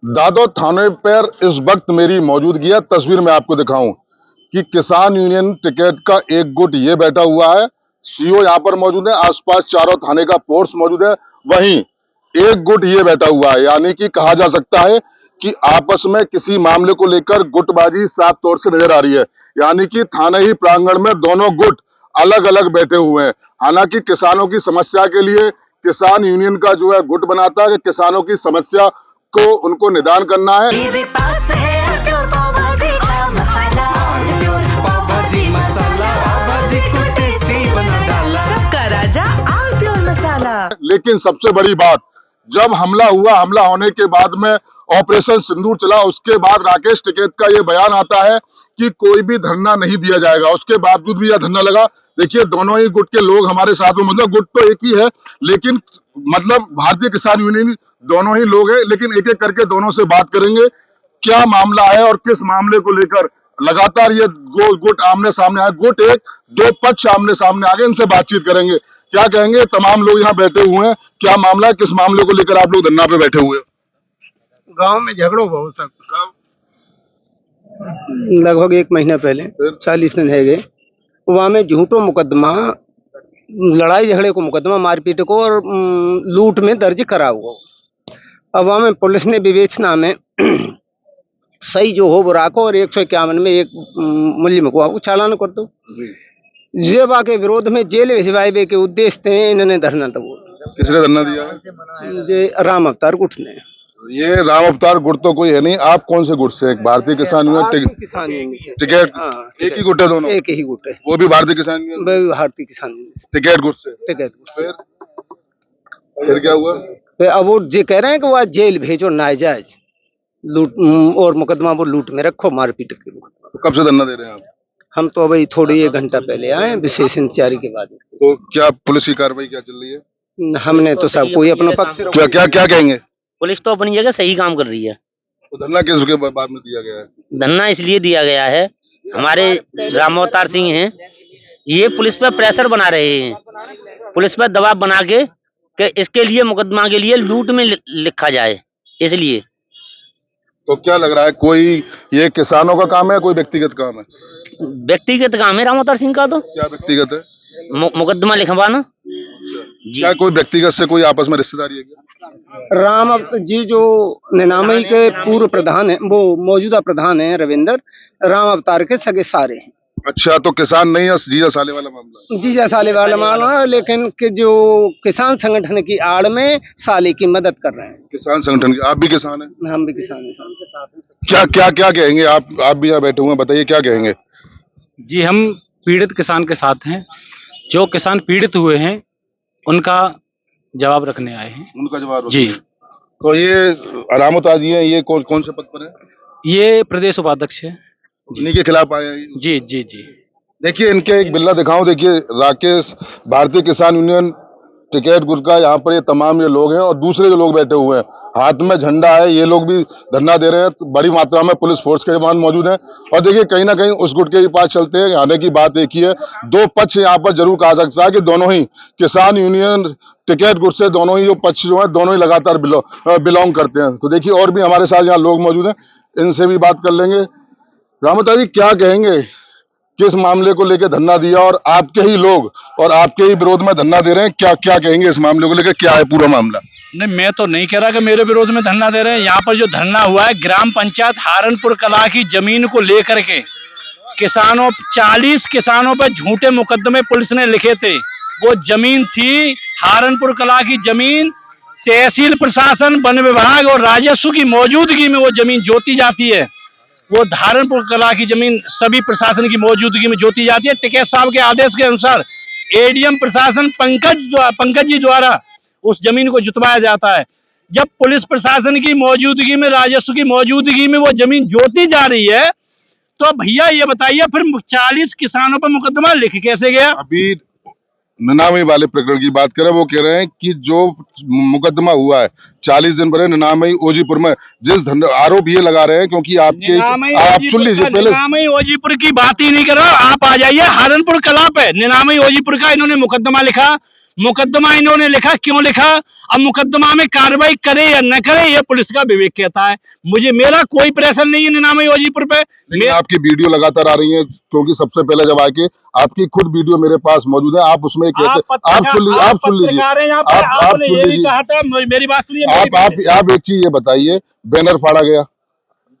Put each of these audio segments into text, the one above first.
दादोद थाने पर इस वक्त मेरी मौजूदगी है। तस्वीर में आपको दिखाऊं कि किसान यूनियन टिकैत का एक गुट ये बैठा हुआ है। सीओ यहाँ पर मौजूद है, आसपास चारों थाने का फोर्स मौजूद है। वहीं एक गुट ये बैठा हुआ है, यानी कि कहा जा सकता है कि आपस में किसी मामले को लेकर गुटबाजी साफ तौर से नजर आ रही है। यानी कि थाने ही प्रांगण में दोनों गुट अलग अलग बैठे हुए हैं। हालांकि किसानों की समस्या के लिए किसान यूनियन का जो है गुट बनाता है कि किसानों की समस्या को उनको निदान करना है। मेरे पास है प्योर पाव भाजी का मसाला, पाव भाजी मसाला, पाव भाजी को टेस्टी बना डाला, सबका राजा आल प्योर मसाला। लेकिन सबसे बड़ी बात, जब हमला हुआ, हमला होने के बाद में ऑपरेशन सिंदूर चला, उसके बाद राकेश टिकैत का ये बयान आता है कि कोई भी धरना नहीं दिया जाएगा। उसके बावजूद भी यह धरना लगा। देखिए, दोनों ही गुट के लोग हमारे साथ में, मतलब गुट तो एक ही है, लेकिन मतलब भारतीय किसान यूनियन दोनों ही लोग हैं। लेकिन एक एक करके दोनों से बात करेंगे, क्या मामला है और किस मामले को लेकर लगातार ये गुट आमने सामने आए। गुट एक, दो पक्ष आमने सामने आ गए, इनसे बातचीत करेंगे। क्या कहेंगे तमाम लोग यहाँ बैठे हुए हैं, क्या मामला है, किस मामले को लेकर आप लोग धरना पे बैठे हुए हैं? गांव में झगड़ो बहुत सब लगभग 1 महीना पहले 40 दिन है गए। वहाँ में झूठो मुकदमा, लड़ाई झगड़े को मुकदमा, मारपीट को और लूट में दर्ज करा हुआ। अब वहाँ में पुलिस ने विवेचना में सही जो हो वो राखो और 151 में एक मुलजिम को चालान कर दो। जेबा के विरोध में जेल भिजवाए के उद्देश्य थे इन्होंने धरना दो। किसने धरना दिया है? जे राम अवतार गुट ने। ये राम अवतार गुट तो कोई है नहीं। आप कौन से गुट से? भारतीय किसान यूनियन किसान टिकैत? हाँ, एक ही गुट है दोनों? एक ही गुट है, वो भी भारतीय किसान यूनियन, भारतीय किसान टिकैत गुट से। टिकैत गुट से। फिर क्या हुआ? अब वो जे कह रहे हैं कि वह जेल भेजो नाजायज लूट और मुकदमा वो लूट में रखो, मारपीट के मुकदमा। तो कब से धरना दे रहे हैं आप? हम तो अभी थोड़ी 1 घंटा पहले आए हैं, विशेष इंतजारी के बाद। तो क्या पुलिस की कार्रवाई क्या चल रही है? हमने तो सब कोई अपना पक्ष। क्या क्या क्या कहेंगे? पुलिस तो अपनी जगह सही काम कर रही है। तो धरना किस के बाद में दिया गया है? धरना इसलिए दिया गया है, हमारे राम अवतार सिंह हैं, ये पुलिस पर प्रेशर बना रहे हैं, पुलिस पर दबाव बना के कि इसके लिए मुकदमा के लिए लूट में लिखा जाए, इसलिए। तो क्या लग रहा है, कोई ये किसानों का काम है, कोई व्यक्तिगत काम है? व्यक्तिगत काम है राम अवतार सिंह का। तो क्या व्यक्तिगत है? मुकदमा लिखवाना जी। क्या कोई व्यक्तिगत से कोई आपस में रिश्तेदारी है क्या? राम जी जो निनामई के पूर्व प्रधान है, वो मौजूदा प्रधान है रविंदर, राम अवतार के सगे सारे हैं। अच्छा, तो किसान नहीं है, जीजा साले वाला मामला? जीजा साले वाला मामला है, लेकिन कि जो किसान संगठन की आड़ में साले की मदद कर रहे हैं। किसान संगठन के आप भी किसान हैं? हम भी किसान हैं। क्या क्या क्या कहेंगे आप भी यहाँ बैठे हुए हैं, बताइए क्या कहेंगे? जी, हम पीड़ित किसान के साथ हैं। जो किसान पीड़ित हुए हैं उनका जवाब रखने आए हैं। उनका जवाब जी। तो ये रामोताज जी हैं, ये कौन से पद पर है? ये प्रदेश उपाध्यक्ष है। इन्हीं के खिलाफ आए हैं? जी जी जी। देखिए, इनके एक बिल्ला दिखाऊं। देखिए, राकेश, भारतीय किसान यूनियन टिकैत गुट का यहाँ पर ये तमाम ये लोग हैं और दूसरे जो लोग बैठे हुए हैं, हाथ में झंडा है, ये लोग भी धरना दे रहे हैं। तो बड़ी मात्रा में पुलिस फोर्स के जवान मौजूद हैं। और देखिए, कहीं ना कहीं उस गुट के ही पास चलते हैं। आने की बात एक ही है, दो पक्ष यहाँ पर जरूर कहा सकता है कि दोनों ही किसान यूनियन टिकैत गुट से दोनों ही जो पक्ष जो है, दोनों ही लगातार बिलोंग करते हैं। तो देखिए, और भी हमारे साथ यहाँ लोग मौजूद हैं, इनसे भी बात कर लेंगे। रामता जी, क्या कहेंगे, किस मामले को लेकर धरना दिया और आपके ही लोग और आपके ही विरोध में धरना दे रहे हैं, क्या क्या कहेंगे इस मामले को लेकर? क्या है पूरा मामला? नहीं, मैं तो नहीं कह रहा कि मेरे विरोध में धरना दे रहे हैं। यहाँ पर जो धरना हुआ है, ग्राम पंचायत हारनपुर कला की जमीन को लेकर के 40 किसानों पर झूठे मुकदमे पुलिस ने लिखे थे। वो जमीन थी हारनपुर कला की जमीन, तहसील प्रशासन, वन विभाग और राजस्व की मौजूदगी में वो जमीन जोती जाती है। वो हारनपुर कला की जमीन सभी प्रशासन की मौजूदगी में जोती जाती है। टिकैत साहब के आदेश के अनुसार एडीएम प्रशासन पंकज जी द्वारा उस जमीन को जुतवाया जाता है। जब पुलिस प्रशासन की मौजूदगी में, राजस्व की मौजूदगी में वो जमीन जोती जा रही है, तो भैया ये बताइए फिर 40 किसानों पर मुकदमा लिख कैसे गया? अभी निनामी वाले प्रकरण की बात करें, वो कह रहे हैं कि जो मुकदमा हुआ है 40 दिन पहले निनामी ओजीपुर में, जिस आरोप ये लगा रहे हैं, क्योंकि आप सुन लीजिए पहले। निनामी ओजीपुर की बात ही नहीं कर रहा, आप आ जाइए हारनपुर कला पे। निनामी ओजीपुर का इन्होंने मुकदमा लिखा, मुकदमा इन्होंने लिखा, क्यों लिखा? अब मुकदमा में कार्रवाई करे या न करे ये पुलिस का विवेक कहता है। मेरा कोई प्रेशर नहीं है निनामी वजीपुर पे। लेकिन आपकी वीडियो लगातार आ रही है, क्योंकि सबसे पहले जब आके आपकी खुद वीडियो मेरे पास मौजूद है, आप उसमें आप सुन लीजिए, आप सुन लीजिए, मेरी बात सुनिए। आप एक चीज ये बताइए, बैनर फाड़ा गया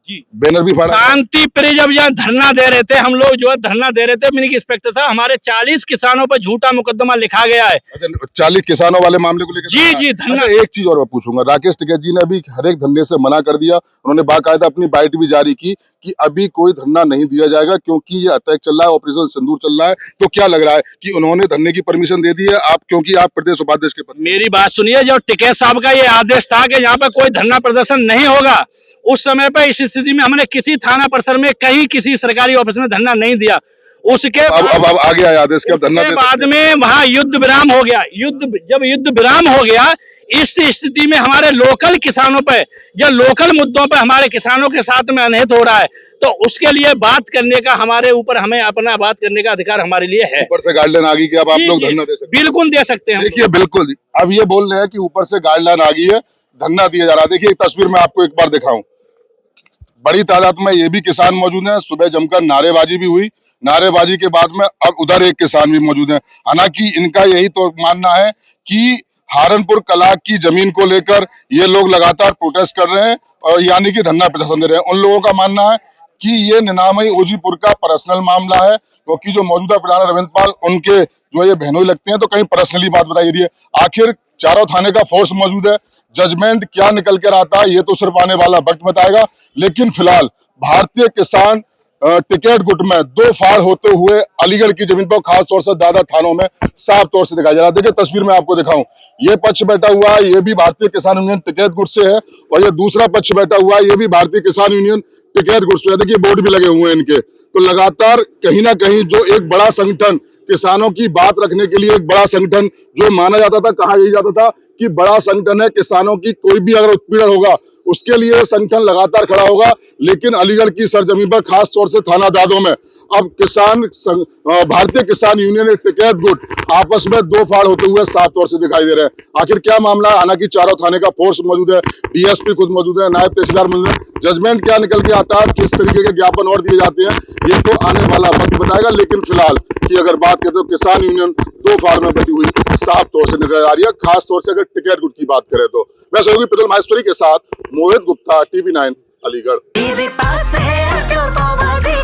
जी, बैनर भी फाड़ा। शांति प्रिय जब यहाँ धरना दे रहे थे, हम लोग जो है धरना दे रहे थे, मिनी इंस्पेक्टर साहब, हमारे 40 किसानों पर झूठा मुकदमा लिखा गया है। अच्छा, 40 किसानों वाले मामले को लेकर? जी धरना। अच्छा, एक चीज और मैं पूछूंगा, राकेश टिकैत जी ने अभी हर एक धरने से मना कर दिया, उन्होंने बाकायदा अपनी बाइट भी जारी की कि अभी कोई धरना नहीं दिया जाएगा क्योंकि ये अटैक चल रहा है, ऑपरेशन सिंदूर चल रहा है। तो क्या लग रहा है कि उन्होंने धरने की परमिशन दे दी है आप, क्योंकि आप प्रदेश उपाध्यक्ष के पद? मेरी बात सुनिए, जब टिकैत साहब का ये आदेश था कि यहाँ पे कोई धरना प्रदर्शन नहीं होगा, उस समय पे इस स्थिति में हमने किसी थाना परिसर में कहीं किसी सरकारी ऑफिस में धरना नहीं दिया। उसके अब आ गया है आदेश के धरना बाद में वहां युद्ध विराम हो गया। जब युद्ध विराम हो गया, इस स्थिति में हमारे लोकल किसानों पे, जब लोकल मुद्दों पे हमारे किसानों के साथ में अनहित हो रहा है, तो उसके लिए बात करने का हमारे ऊपर, हमें अपना बात करने का अधिकार हमारे लिए है। ऊपर से गाइडलाइन आ गई कि अब आप लोग धरना दे सकते हैं? बिल्कुल दे सकते हैं। देखिए, बिल्कुल अब ये बोल रहे हैं कि ऊपर से गाइडलाइन आ गई है, धरना दिया जा रहा है। देखिए, एक तस्वीर मैं आपको एक बार दिखाऊं, बड़ी तादाद में ये भी किसान मौजूद हैं। सुबह जमकर नारेबाजी भी हुई, नारेबाजी के बाद में अब उधर एक किसान भी मौजूद है। हालांकि इनका यही तो मानना है कि हारनपुर कला की जमीन को लेकर ये लोग लगातार प्रोटेस्ट कर रहे हैं, और यानी कि धरना प्रदर्शन दे रहे हैं। उन लोगों का मानना है कि ये निनामई ओजीपुर का पर्सनल मामला है, क्योंकि जो मौजूदा प्रधान रविंद्र पाल उनके जो ये बहनोई लगते हैं, तो कहीं पर्सनली बात बताई रही है। आखिर चारों थाने का फोर्स मौजूद है, जजमेंट क्या निकल कर आता है ये तो सिर्फ आने वाला वक्त बताएगा। लेकिन फिलहाल भारतीय किसान टिकैत गुट में दो फाड़ होते हुए अलीगढ़ की जमीन पर, खासतौर से दादा थानों में साफ तौर से दिखाई जा रहा है। देखिए, तस्वीर में आपको दिखाऊं, ये पक्ष बैठा हुआ है, ये भी भारतीय किसान यूनियन टिकैत गुट से है, और ये दूसरा पक्ष बैठा हुआ है, ये भी भारतीय किसान यूनियन टिकैत गुट से है। देखिए, बोर्ड भी लगे हुए हैं इनके। तो लगातार कहीं ना कहीं जो एक बड़ा संगठन, किसानों की बात रखने के लिए एक बड़ा संगठन जो माना जाता था, कहा यही जाता था कि बड़ा संगठन है, किसानों की कोई भी अगर उत्पीड़न होगा उसके लिए संगठन लगातार खड़ा होगा। लेकिन अलीगढ़ की सरजमीन पर, खास तौर से थाना दादों में, अब भारतीय किसान यूनियन टिकैत गुट आपस में दो फाड़ होते हुए साफ तौर से दिखाई दे रहे हैं। आखिर क्या मामला है? हालांकि चारों थाने का फोर्स मौजूद है, डीएसपी खुद मौजूद है, नायब तहसीलदार मौजूद है। जजमेंट क्या निकल के आता है, किस तरीके के ज्ञापन और दिए जाते हैं, ये तो आने वाला वक्त बताएगा। लेकिन फिलहाल की अगर बात करें तो किसान यूनियन दो फाड़ में बटी हुई साफ तौर से नजर आ रही है, खास तौर से अगर टिकैत गुट की बात करें तो। मैं सहयोगी पितल माहेश्वरी के साथ मोहित गुप्ता, TV9 अलीगढ़। मेरे पास है प्योर पाव भाजी